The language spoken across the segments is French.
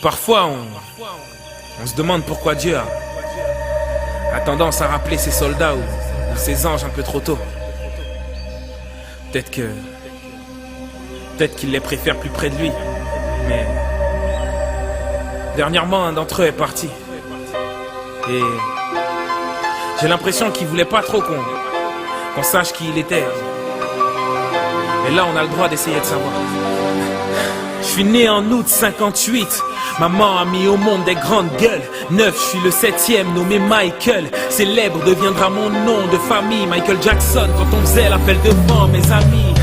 Parfois, on se demande pourquoi Dieu a tendance à rappeler ses soldats ou ses anges un peu trop tôt. Peut-être qu'il les préfère plus près de lui. Mais dernièrement, un d'entre eux est parti. Et j'ai l'impression qu'il voulait pas trop qu'on sache qui il était. Et là, on a le droit d'essayer de savoir. Je suis né en août 58. Maman a mis au monde des grandes gueules. 9, je suis le 7e, nommé Michael. Célèbre deviendra mon nom de famille. Michael Jackson, quand on faisait l'appel devant mes amis.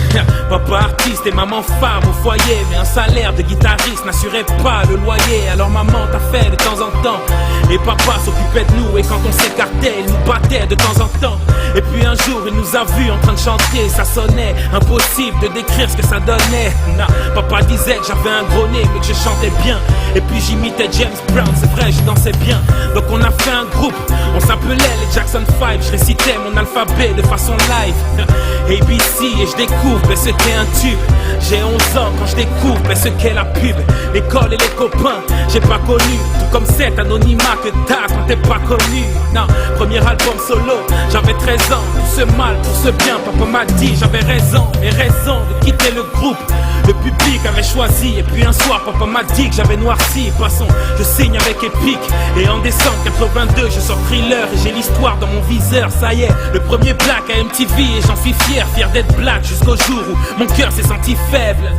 Papa artiste et maman femme au foyer. Mais un salaire de guitariste n'assurait pas le loyer. Alors maman t'a fait de temps en temps. Et papa s'occupait de nous. Et quand on s'écartait, il nous battait de temps en temps. Et puis un jour, il nous a vus en train de chanter. Ça sonnait impossible de décrire ce que ça donnait. Papa disait que j'avais un gros nez, mais que je chantais bien. Et puis j'imitais James Brown, c'est vrai, je dansais bien. Donc on a fait un groupe, on s'appelait les Jackson 5. Je récitais mon alphabet de façon live. ABC, et je découvre ce qu'est un tube. J'ai 11 ans quand je découvre ce qu'est la pub. L'école et les copains, j'ai pas connu. Tout comme cet anonymat que t'as quand t'es pas connu. Non, premier album solo, j'avais 13 ans. Pour ce mal, pour ce bien, papa m'a dit j'avais raison. Et raison de quitter le groupe. Le public avait choisi. Et puis un soir, papa m'a dit que j'avais noirci. Passons, je signe avec Epic. Et en décembre 82, je sors Thriller. Et j'ai l'histoire dans mon viseur. Ça y est, le premier black à MTV. Et j'en suis fier d'être black. Jusqu'au jour où mon cœur s'est senti faible.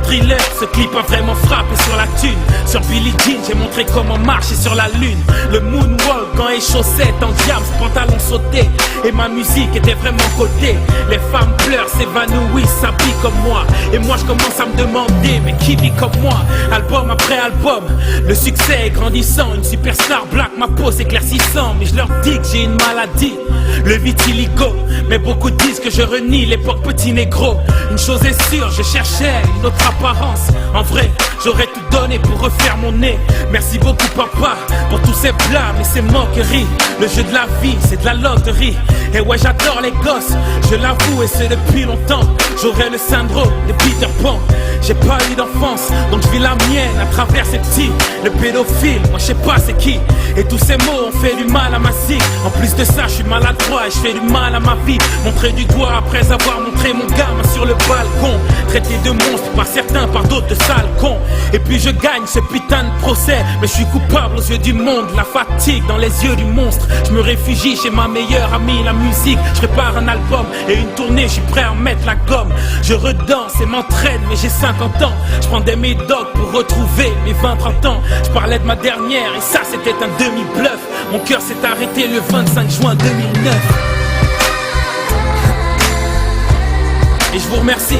Thriller, ce clip a vraiment frappé sur la thune. Sur Billie Jean, j'ai montré comment marcher sur la lune. Le moonwalk, gants et chaussettes en diams, pantalon sauté. Et ma musique était vraiment cotée. Les femmes pleurent, s'évanouissent, s'habillent comme moi. Et moi je commence à me demander, mais qui vit comme moi? Album après album, le succès est grandissant. Une superstar black, ma peau s'éclaircissant. Mais je leur dis que j'ai une maladie, le vitiligo. Mais beaucoup disent que je renie l'époque petit négro. Une chose est sûre, je cherchais une autre apparence. En vrai, j'aurais tout donné pour refaire mon nez. Merci beaucoup papa pour tous ces blâmes et ces moqueries. Le jeu de la vie, c'est de la loterie. Et ouais, j'adore les gosses, je l'avoue et c'est depuis longtemps. J'aurais le syndrome de Peter Pan. J'ai pas eu d'enfance, donc je vis la mienne à travers ces petits. Le pédophile, moi je sais pas c'est qui. Et tous ces mots ont fait du mal à ma cible. En plus de ça, je suis maladroit et je fais du mal à ma vie. Montrer du doigt après avoir montré mon gamin sur le balcon. Traité de monstre par certains, par d'autres de sales cons. Et puis je gagne ce putain de procès. Mais je suis coupable aux yeux du monde, la fatigue dans les yeux du monstre. Je me réfugie chez ma meilleure amie, la musique. Je prépare un album et une tournée, je suis prêt à mettre la gomme. Je redanse et m'entraîne, mais j'ai 50 ans. Je prends des médocs pour retrouver mes 20-30 ans. Je parlais de ma dernière et ça c'était un demi-bluff. Mon cœur s'est arrêté le 25 juin 2009. Et je vous remercie.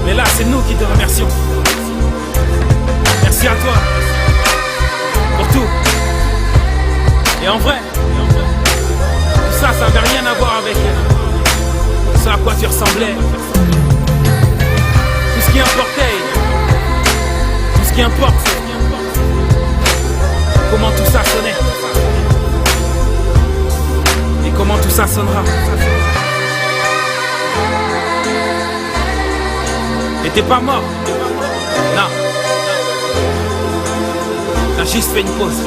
Mais là c'est nous qui te remercions. Merci à toi pour tout. Et en vrai, tout ça avait rien à voir avec ce à quoi tu ressemblais. Tout ce qui importait, tout ce qui importe, c'est comment tout ça sonnait. Et comment tout ça sonnera. Et t'es pas mort. Non. T'as juste fait une pause.